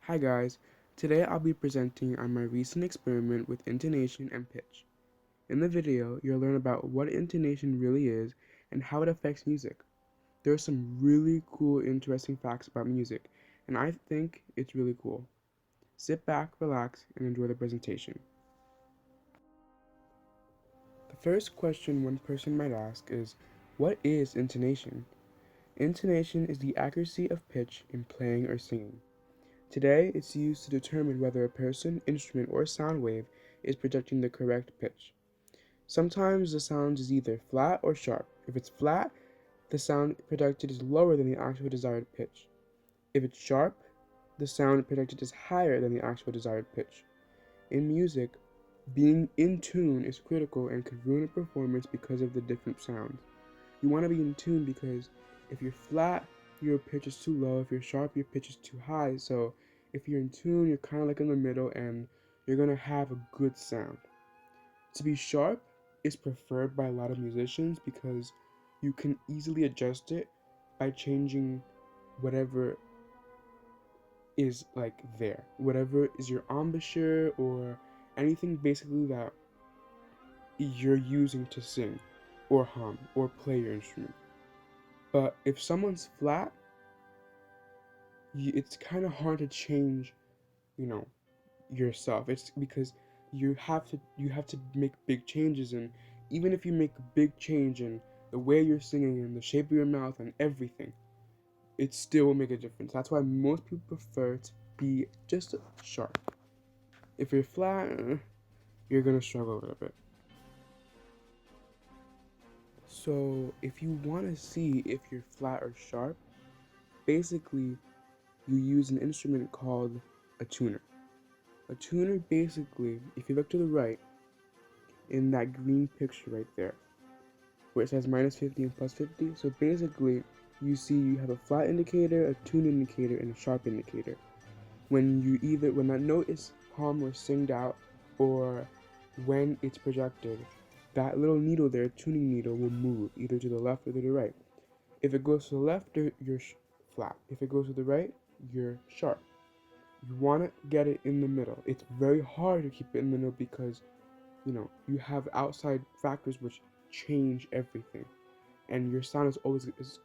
Hi guys, today I'll be presenting on my recent experiment with intonation and pitch. In the video, you'll learn about what intonation really is and how it affects music. There are some really cool, interesting facts about music, and I think it's really cool. Sit back, relax, and enjoy the presentation. The first question one person might ask is, what is intonation? Intonation is the accuracy of pitch in playing or singing. Today, it's used to determine whether a person, instrument, or sound wave is projecting the correct pitch. Sometimes the sound is either flat or sharp. If it's flat, the sound projected is lower than the actual desired pitch. If it's sharp, the sound projected is higher than the actual desired pitch. In music, being in tune is critical and could ruin a performance because of the different sounds. You want to be in tune because if you're flat, your pitch is too low. If you're sharp, your pitch is too high. So if you're in tune, you're kind of like in the middle and you're going to have a good sound. To be sharp is preferred by a lot of musicians because you can easily adjust it by changing whatever is like there. Whatever is your embouchure or anything basically that you're using to sing or hum or play your instrument. But if someone's flat, it's kind of hard to change, you know, yourself. It's because you have to make big changes, and even if you make a big change in the way you're singing and the shape of your mouth and everything, it still will make a difference. That's why most people prefer to be just sharp. If you're flat, you're gonna struggle a little bit. So if you want to see if you're flat or sharp, basically you use an instrument called a tuner. A tuner basically, if you look to the right, in that green picture right there, where it says -50 and +50, so basically you see you have a flat indicator, a tune indicator, and a sharp indicator. When that note is hummed or singed out, or when it's projected, that little needle there, tuning needle, will move either to the left or to the right. If it goes to the left, you're flat. If it goes to the right, you're sharp. You want to get it in the middle. It's very hard to keep it in the middle because you have outside factors which change everything, and your sound is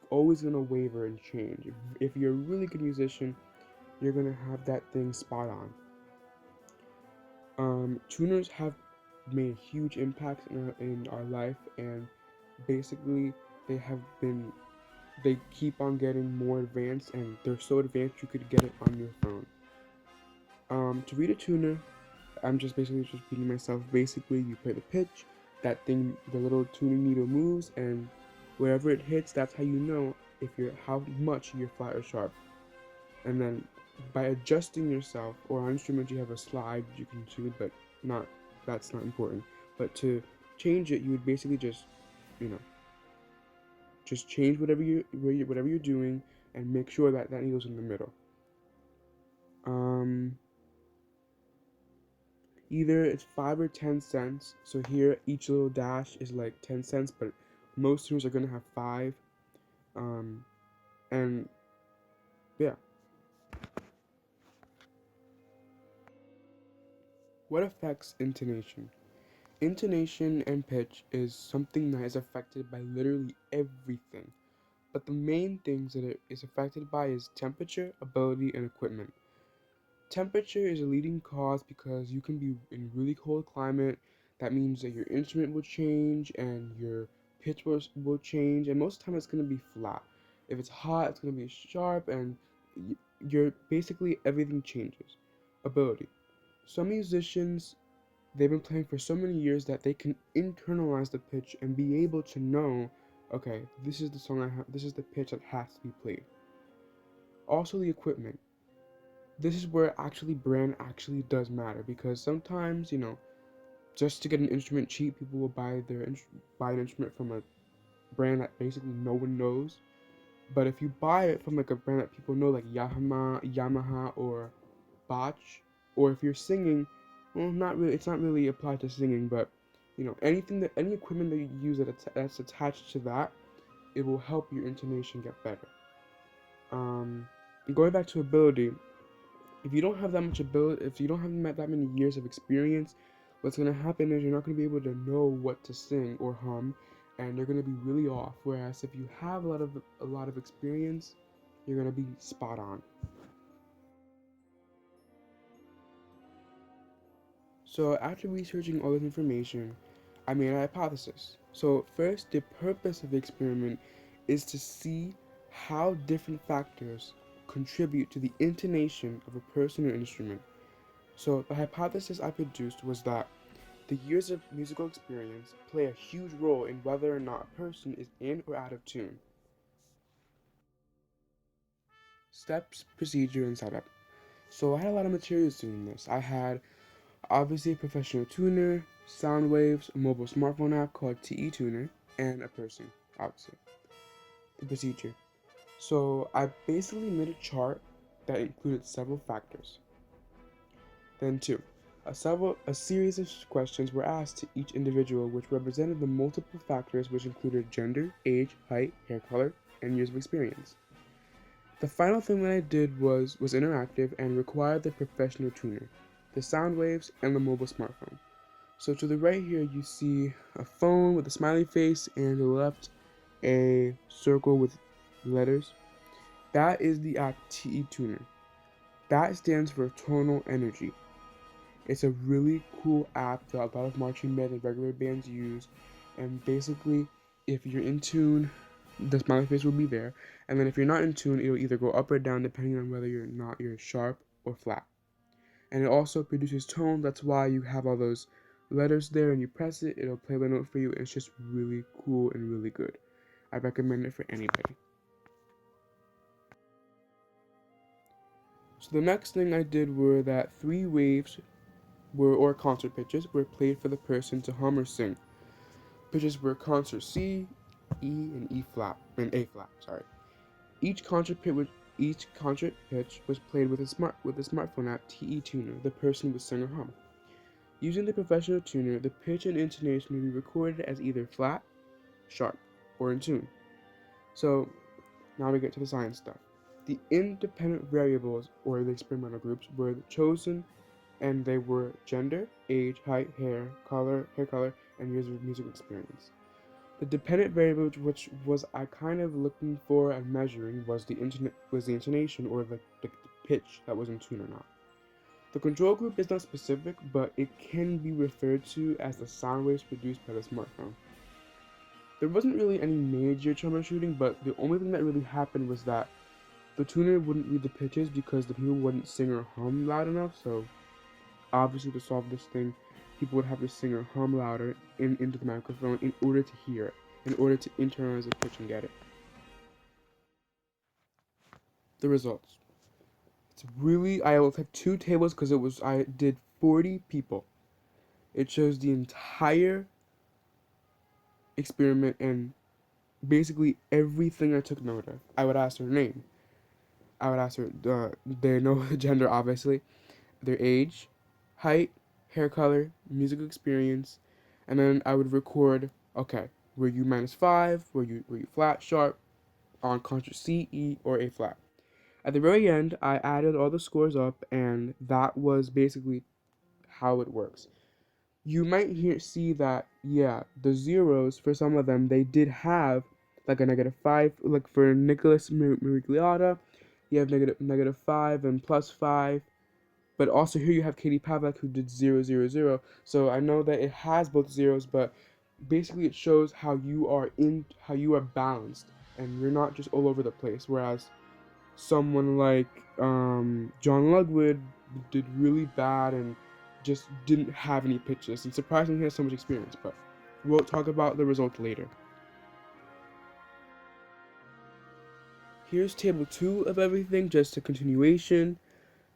always gonna waver and change. If you're a really good musician, you're gonna have that thing spot on. Tuners have made huge impacts in our life, and basically they have been they keep on getting more advanced, and they're so advanced you could get it on your phone. To read a tuner, I'm just basically just repeating myself. Basically, you play the pitch, that thing, the little tuning needle moves, and wherever it hits, that's how you know if you're how much you're flat or sharp. And then by adjusting yourself, or on instruments you have a slide you can tune, but not that's not important. But to change it, you would basically you know just change whatever you're doing and make sure that that needle's in the middle. Um, Either it's 5 or 10 cents. So here, each little dash is like 10 cents, but most tuners are gonna have five. Um, and yeah. What affects intonation? Intonation and pitch is something that is affected by literally everything. But the main things that it is affected by is temperature, ability, and equipment. Temperature is a leading cause because you can be in really cold climate. That means that your instrument will change and your pitch will change, and most of the time it's going to be flat. If it's hot, it's going to be sharp, and you're basically everything changes. Ability. Some musicians, they've been playing for so many years that they can internalize the pitch and be able to know, okay, this is the song I have, this is the pitch that has to be played. Also, the equipment. This is where actually brand actually does matter, because sometimes just to get an instrument cheap, people will buy an instrument from a brand that basically no one knows. But if you buy it from like a brand that people know, like Yamaha or Botch, or if you're singing, well, not really, it's not really applied to singing, but any equipment that you use that's attached to that, it will help your intonation get better. Going back to ability, If you don't have that much ability, if you don't have that many years of experience, what's going to happen is you're not going to be able to know what to sing or hum, and you're going to be really off. Whereas if you have a lot of experience, you're going to be spot on. So after researching all this information, I made a hypothesis. So first, the purpose of the experiment is to see how different factors contribute to the intonation of a person or instrument. So the hypothesis I produced was that the years of musical experience play a huge role in whether or not a person is in or out of tune. Steps, procedure, and setup. So I had a lot of materials doing this. I had obviously a professional tuner, sound waves, a mobile smartphone app called TE Tuner, and a person, obviously. The procedure. So I basically made a chart that included several factors. Then two, a series of questions were asked to each individual which represented the multiple factors which included gender, age, height, hair color, and years of experience. The final thing that I did was interactive and required the professional tuner, the sound waves, and the mobile smartphone. So to the right here you see a phone with a smiley face, and to the left a circle with letters. That is the app TE Tuner. That stands for tonal energy. It's a really cool app that a lot of marching band and regular bands use. And basically, if you're in tune, the smiley face will be there. And then if you're not in tune, it'll either go up or down depending on whether you're sharp or flat. And it also produces tone. That's why you have all those letters there, and you press it, it'll play the note for you. And it's just really cool and really good. I recommend it for anybody. So the next thing I did were that 3 waves or concert pitches were played for the person to hum or sing. Pitches were concert C, E, and E flat, and A flat. Sorry. Each concert pitch was played with a smartphone app TE Tuner. The person would sing or hum. Using the professional tuner, the pitch and intonation would be recorded as either flat, sharp, or in tune. So now we get to the science stuff. The independent variables, or the experimental groups, were chosen, and they were gender, age, height, hair color, and years of musical experience. The dependent variable, which was I kind of looking for and measuring, was the intonation, or the pitch that was in tune or not. The control group is not specific, but it can be referred to as the sound waves produced by the smartphone. There wasn't really any major troubleshooting, but the only thing that really happened was that the tuner wouldn't read the pitches because the people wouldn't sing or hum loud enough. So obviously to solve this thing, people would have to sing or hum louder into the microphone in order to hear it, in order to internalize the pitch and get it. The results. It's really, I will have 2 tables because I did 40 people. It shows the entire experiment and basically everything I took note of. I would ask her name. I would ask her, they know the gender obviously, their age, height, hair color, musical experience, and then I would record, okay, were you -5, were you flat, sharp, on concert C, E, or A flat. At the very end, I added all the scores up, and that was basically how it works. You might see that, yeah, the zeros, for some of them, they did have like a -5, like for Nicholas Mirigliata, you have -5 and +5. But also here you have Katie Pavlik who did 0, 0, 0. So I know that it has both zeros, but basically it shows how you are balanced and you're not just all over the place. Whereas someone like John Lugwood did really bad and just didn't have any pitches. And surprisingly, he has so much experience. But we'll talk about the result later. Here's table 2 of everything, just a continuation.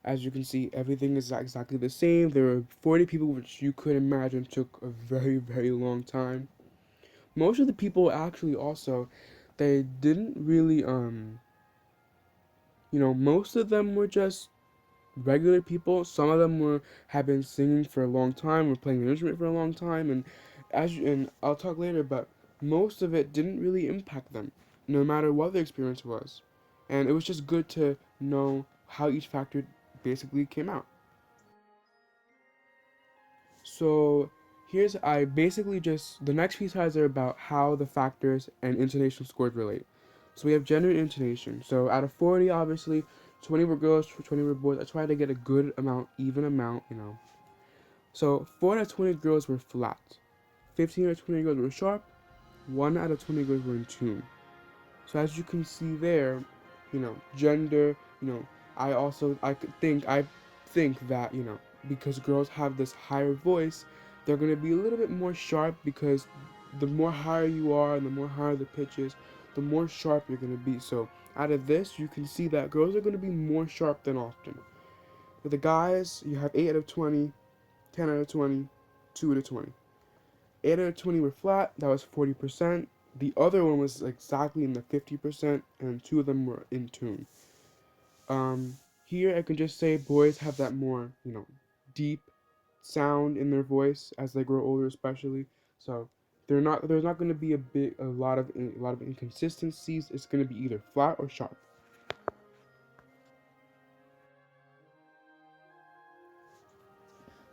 As you can see, everything is exactly the same. There were 40 people, which you could imagine took a very, very long time. Most of the people actually also, they didn't really, most of them were just regular people. Some of them have been singing for a long time, were playing an instrument for a long time, and I'll talk later, but most of it didn't really impact them, no matter what their experience was. And it was just good to know how each factor basically came out. So here's I basically just the next few slides are about how the factors and intonation scores relate. So we have gender and intonation. So out of 40, obviously, 20 were girls, 20 were boys. I tried to get a good amount, even amount. So 4 out of 20 girls were flat. 15 out of 20 girls were sharp. 1 out of 20 girls were in tune. So as you can see there, gender, I think that, because girls have this higher voice, they're gonna be a little bit more sharp because the more higher you are and the more higher the pitch is, the more sharp you're gonna be. So out of this, you can see that girls are gonna be more sharp than often. With the guys, you have 8 out of 20, 10 out of 20, 2 out of 20. 8 out of 20 were flat, that was 40%. The other one was exactly in the 50%, and 2 of them were in tune. Here I can just say boys have that more, deep sound in their voice as they grow older, especially. So there's not going to be a lot of inconsistencies. It's going to be either flat or sharp.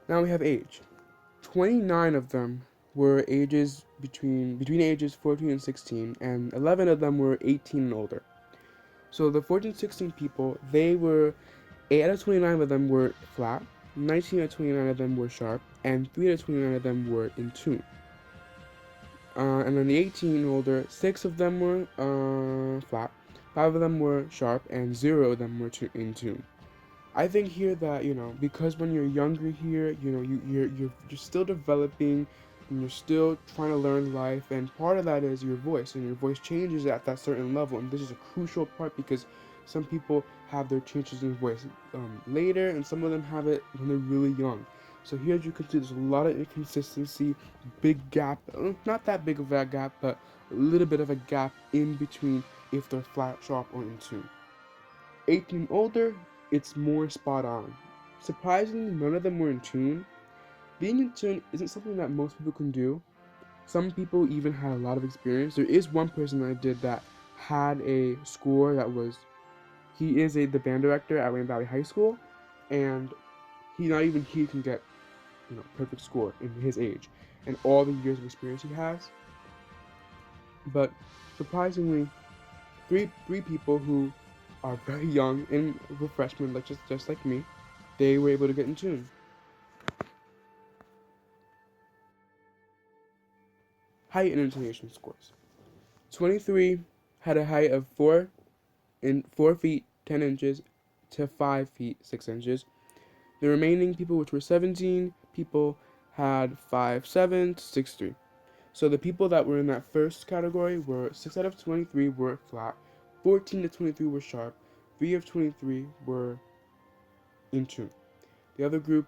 Now we have age. 29 of them were ages between ages 14 and 16, and 11 of them were 18 and older. So the 14-16 people, they were 8 out of 29 of them were flat, 19 out of 29 of them were sharp, and 3 out of 29 of them were in tune. And then the 18 and older, 6 of them were flat, 5 of them were sharp, and 0 of them were in tune. I think here that, because when you're younger here, you're still developing and you're still trying to learn life, and part of that is your voice, and your voice changes at that certain level, and this is a crucial part because some people have their changes in voice later, and some of them have it when they're really young. So here, as you can see, there's a lot of inconsistency, big gap, not that big of a gap, but a little bit of a gap in between if they're flat, sharp, or in tune. 18 and older, it's more spot on. Surprisingly, none of them were in tune. Being in tune isn't something that most people can do. Some people even had a lot of experience. There is one person that I did that had a score that was, he is the band director at Wayne Valley High School, and not even he can get, perfect score in his age and all the years of experience he has. But surprisingly, three people who are very young and were freshmen, just like me, they were able to get in tune. Height and intonation scores. 23 had a height of 4 feet 10 inches to 5 feet 6 inches. The remaining people, which were 17 people, had 5'7" to 6'3". So the people that were in that first category were 6 out of 23 were flat, 14 to 23 were sharp, 3 of 23 were in tune. The other group,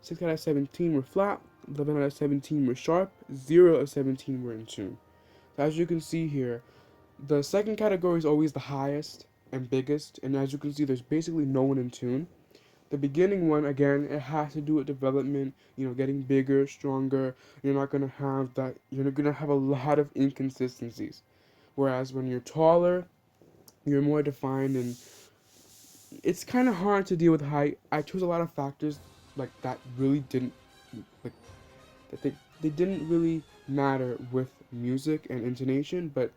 6 out of 17 were flat, 11 out of 17 were sharp, 0 of 17 were in tune. So as you can see here, the second category is always the highest and biggest, and as you can see, there's basically no one in tune. The beginning one, again, it has to do with development, getting bigger, stronger. You're not going to have that, you're going to have a lot of inconsistencies. Whereas when you're taller, you're more defined, and it's kind of hard to deal with height. I chose a lot of factors that really didn't, like, that they didn't really matter with music and intonation, but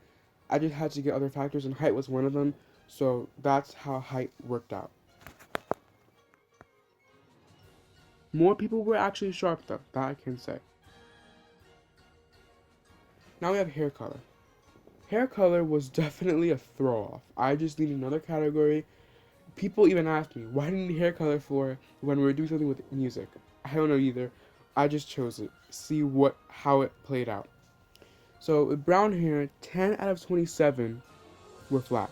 I just had to get other factors, and height was one of them, so that's how height worked out. More people were actually sharp though, that I can say. Now we have hair color. Hair color was definitely a throw off. I just need another category. People even asked me, why didn't you need hair color for when we were doing something with music? I don't know either. I just chose it. See how it played out. So with brown hair, 10 out of 27 were flat.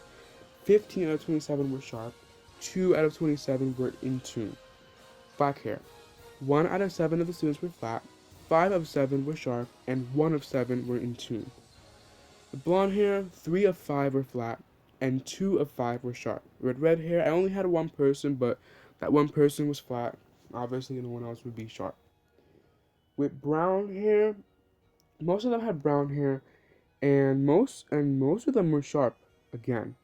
15 out of 27 were sharp. 2 out of 27 were in tune. Black hair. 1 out of 7 of the students were flat, 5 of 7 were sharp, and 1 of 7 were in tune. The blonde hair, 3 of 5 were flat, and 2 of 5 were sharp. With red hair, I only had one person, but that one person was flat. Obviously, no one else would be sharp. With brown hair, most of them had brown hair, and most of them were sharp again.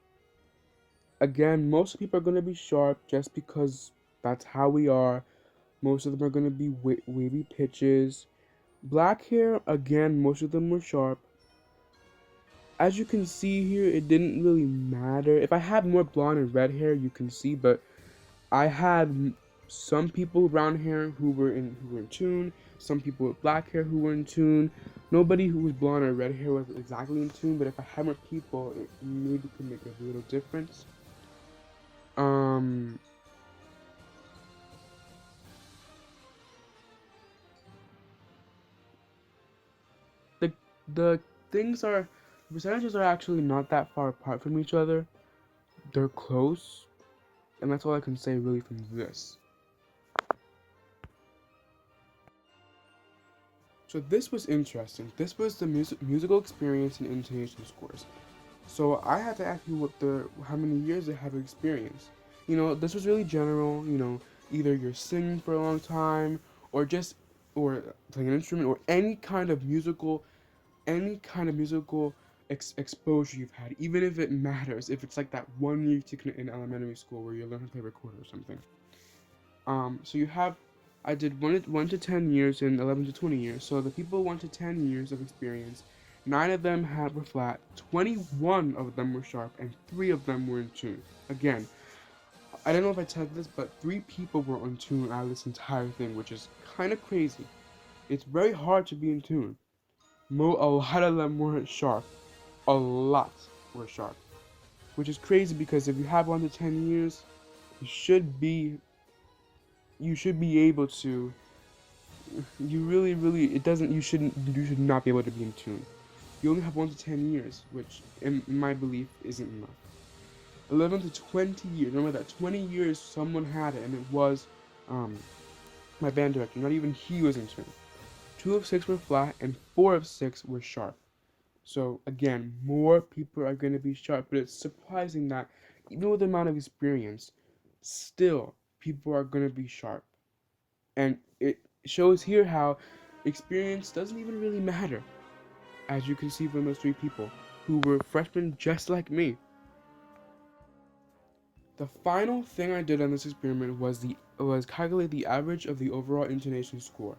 Again, most people are going to be sharp just because That's how we are. Most of them are going to be wavy pitches. Black hair, again, most of them were sharp. As you can see here, it didn't really matter. If I had more blonde and red hair, you can see, but I had some people with brown hair who were in tune, some people with black hair who were in tune. Nobody who was blonde or red hair was exactly in tune, but if I had more people, it maybe could make a little difference. Um, the the things are the percentages are actually not that far apart from each other. They're close, and that's all I can say really from this. So this was interesting. This was the musical experience and intonation scores. So I had to ask you how many years they have experience. This was really general. Either you're singing for a long time, or playing an instrument, or any kind of musical exposure you've had, even if it matters. If it's like that 1 year you took in elementary school where you learn how to play recorder or something. So you have, I did 1 to 10 years and 11 to 20 years. So the people 1 to 10 years of experience, 9 of them were flat, 21 of them were sharp, and 3 of them were in tune. Again, I don't know if I said this, but 3 people were in tune out of this entire thing, which is kind of crazy. It's very hard to be in tune. A lot of them weren't sharp. A lot were sharp, which is crazy because if you have 1 to 10 years, you should be you should be able to you really it doesn't you should not be able to be in tune. You only have 1 to 10 years, which in my belief isn't enough. 11 to 20 years. Remember that 20 years someone had it, and it was my band director. Not even he was in tune. 2 of 6 were flat, and 4 of 6 were sharp. So again, more people are going to be sharp, but it's surprising that even with the amount of experience, still people are going to be sharp. And it shows here how experience doesn't even really matter, as you can see from those 3 people who were freshmen just like me. The final thing I did on this experiment was calculate the average of the overall intonation score.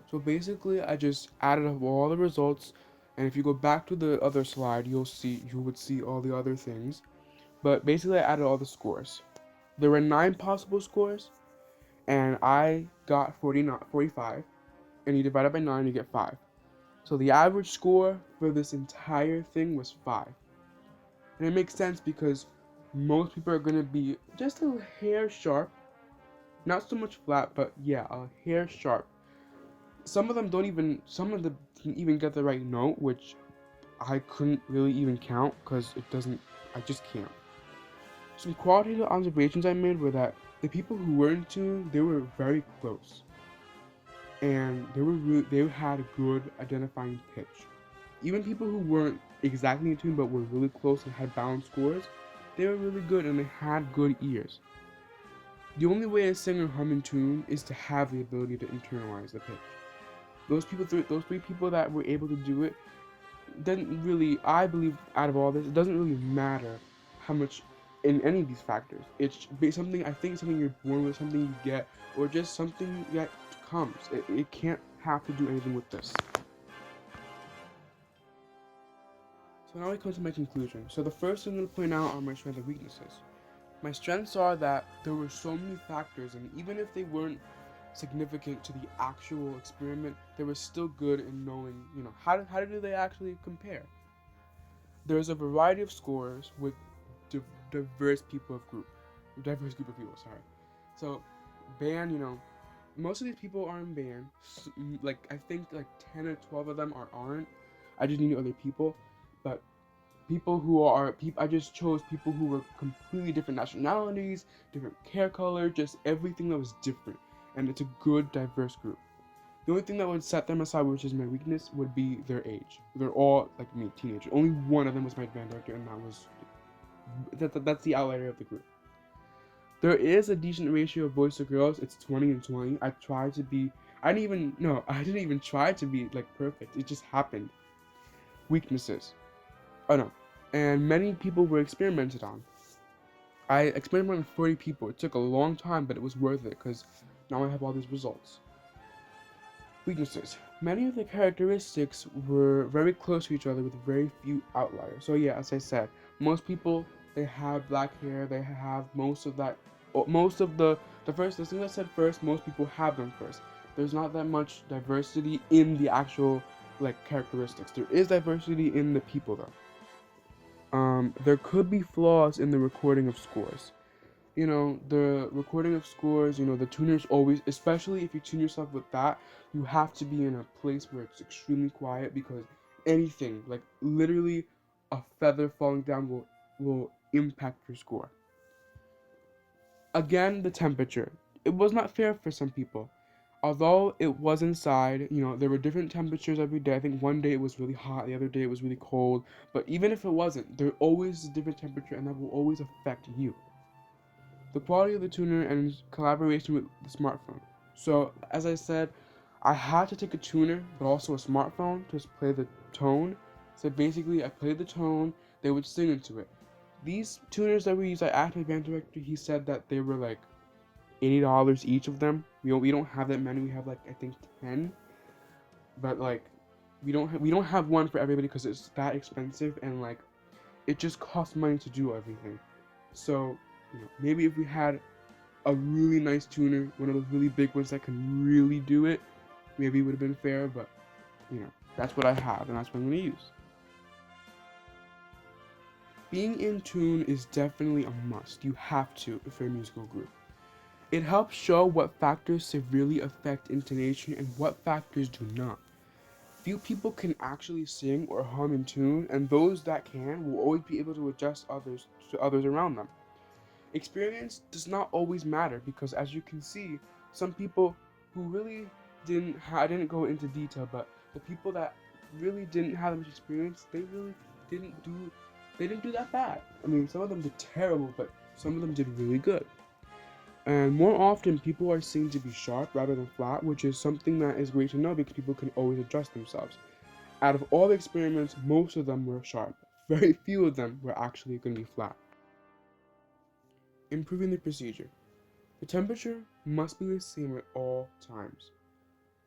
So basically, I just added up all the results, and if you go back to the other slide, you would see all the other things. But basically, I added all the scores. There were 9 possible scores, and I got 45, and you divide it by 9, you get 5. So the average score for this entire thing was 5. And it makes sense because most people are going to be just a hair sharp. Not so much flat, but yeah, a hair sharp. Some of them didn't even get the right note, which I couldn't really even count because I just can't. Some qualitative observations I made were that the people who were in tune, they were very close. And they had a good identifying pitch. Even people who weren't exactly in tune but were really close and had balanced scores, they were really good and they had good ears. The only way to sing or hum in tune is to have the ability to internalize the pitch. Those 3 people that were able to do it, didn't really, I believe, out of all this, it doesn't really matter how much in any of these factors. It's something, I think, something you're born with, something you get, or just something that comes. It can't have to do anything with this. So now we come to my conclusion. So the first thing I'm going to point out are my strengths and weaknesses. My strengths are that there were so many factors, and even if they weren't significant to the actual experiment, they were still good in knowing, how do they actually compare? There's a variety of scores with diverse group of people, sorry. So, band, most of these people are in band. I think 10 or 12 of them aren't. I just need other people, but I just chose people who were completely different nationalities, different hair color, just everything that was different. And it's a good, diverse group. The only thing that would set them aside, which is my weakness, would be their age. They're all like me, teenagers. Only one of them was my band director, and that's the outlier of the group. There is a decent ratio of boys to girls. It's 20 and 20. I didn't even try to be perfect. It just happened. Weaknesses. Oh no. And many people were experimented on. I experimented with 40 people. It took a long time, but it was worth it because now I have all these results. Weaknesses. Many of the characteristics were very close to each other with very few outliers. So yeah, as I said, most people, they have black hair, they have most of that, most of the first, the thing I said first, most people have them first. There's not that much diversity in the actual like characteristics. There is diversity in the people though. There could be flaws in the recording of scores. The recording of scores, the tuners always, especially if you tune yourself with that, you have to be in a place where it's extremely quiet because anything, like literally a feather falling down will impact your score. Again, the temperature. It was not fair for some people. Although it was inside, there were different temperatures every day. I think one day it was really hot, the other day it was really cold. But even if it wasn't, there always is a different temperature and that will always affect you. The quality of the tuner and collaboration with the smartphone. So, as I said, I had to take a tuner, but also a smartphone to play the tone. So basically, I played the tone, they would sing into it. These tuners that we use, I asked my band director, he said that they were like $80 each of them. We don't have that many, we have like, I think 10. But like, we don't have one for everybody because it's that expensive and like, it just costs money to do everything. So, maybe if we had a really nice tuner, one of those really big ones that can really do it, maybe it would have been fair, but that's what I have and that's what I'm going to use. Being in tune is definitely a must. You have to if you're a musical group. It helps show what factors severely affect intonation and what factors do not. Few people can actually sing or hum in tune, and those that can will always be able to adjust others to others around them. Experience does not always matter because, as you can see, some people who really I didn't go into detail, but the people that really didn't have much experience, they really didn't do they didn't do that bad. I mean, some of them did terrible, but some of them did really good. And more often, people are seen to be sharp rather than flat, which is something that is great to know because people can always adjust themselves. Out of all the experiments, most of them were sharp. Very few of them were actually going to be flat. Improving the procedure. The temperature must be the same at all times.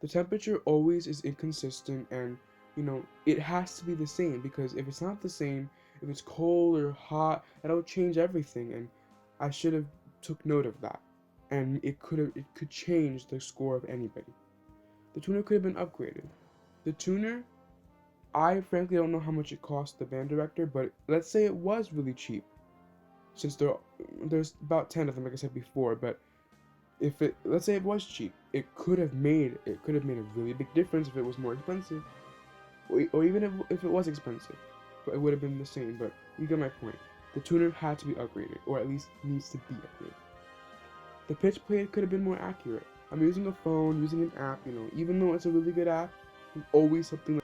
The temperature always is inconsistent and, it has to be the same because if it's not the same, if it's cold or hot, that'll change everything and I should have took note of that. And it could change the score of anybody. The tuner could have been upgraded. The tuner, I frankly don't know how much it cost the band director, but let's say it was really cheap. Since there's about 10 of them, like I said before, but let's say it was cheap, it could have made a really big difference if it was more expensive, or even if it was expensive, but it would have been the same. But you get my point. The tuner had to be upgraded, or at least needs to be upgraded. The pitch played could have been more accurate. I'm using a phone, using an app, even though it's a really good app, there's always something.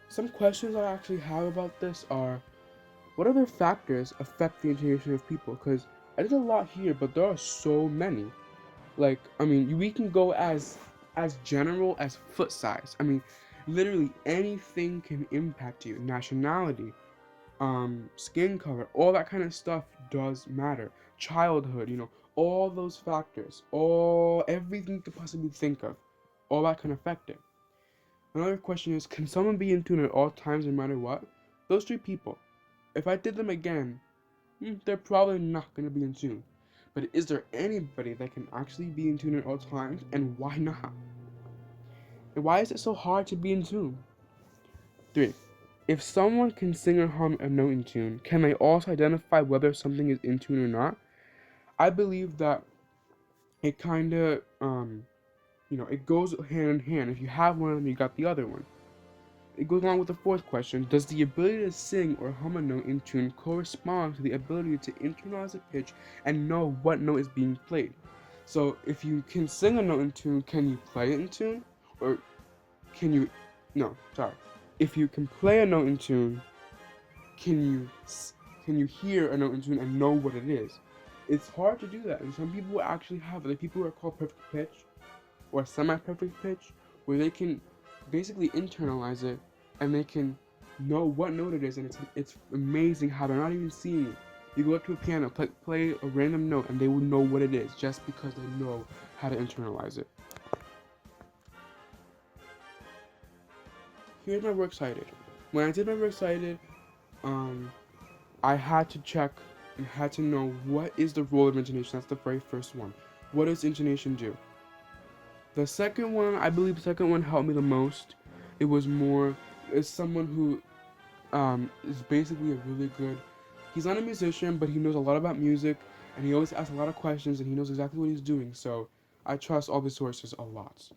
Some questions I actually have about this are, what other factors affect the intonation of people? Because I did a lot here, but there are so many. Like, I mean, we can go as general as foot size. I mean, literally anything can impact you. Nationality, skin color, all that kind of stuff does matter. Childhood, all those factors, everything you could possibly think of, all that can affect it. Another question is, can someone be in tune at all times no matter what? Those three people, if I did them again, they're probably not going to be in tune. But is there anybody that can actually be in tune at all times, and why not? And why is it so hard to be in tune? 3. If someone can sing or hum a note in tune, can they also identify whether something is in tune or not? I believe that it kind of, it goes hand in hand. If you have one of them, you got the other one. It goes along with the fourth question. Does the ability to sing or hum a note in tune correspond to the ability to internalize a pitch and know what note is being played? So if you can sing a note in tune, can you play it in tune? Or can you... No, sorry. If you can play a note in tune, can you hear a note in tune and know what it is? It's hard to do that, and some people actually have it. Like people who are called perfect pitch or semi-perfect pitch, where they can basically internalize it and they can know what note it is, and it's amazing how they're not even seeing it You go up to a piano, play a random note, and they will know what it is just because they know how to internalize it. Here's my works cited. When I did my works cited, I had to check and had to know what is the role of intonation. That's the very first one. What does intonation do? The second one, I believe the second one helped me the most. It was more, as someone who is basically a really good, he's not a musician, but he knows a lot about music, and he always asks a lot of questions, and he knows exactly what he's doing, so I trust all the sources a lot.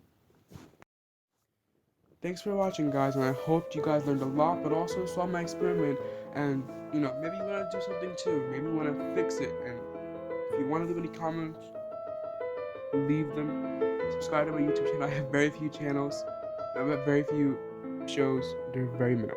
Thanks for watching, guys, and I hope you guys learned a lot, but also saw my experiment, and, maybe you want to do something too. Maybe you want to fix it, and if you want to leave any comments, leave them. Subscribe to my YouTube channel. I have very few channels. I have very few shows. They're very minimal.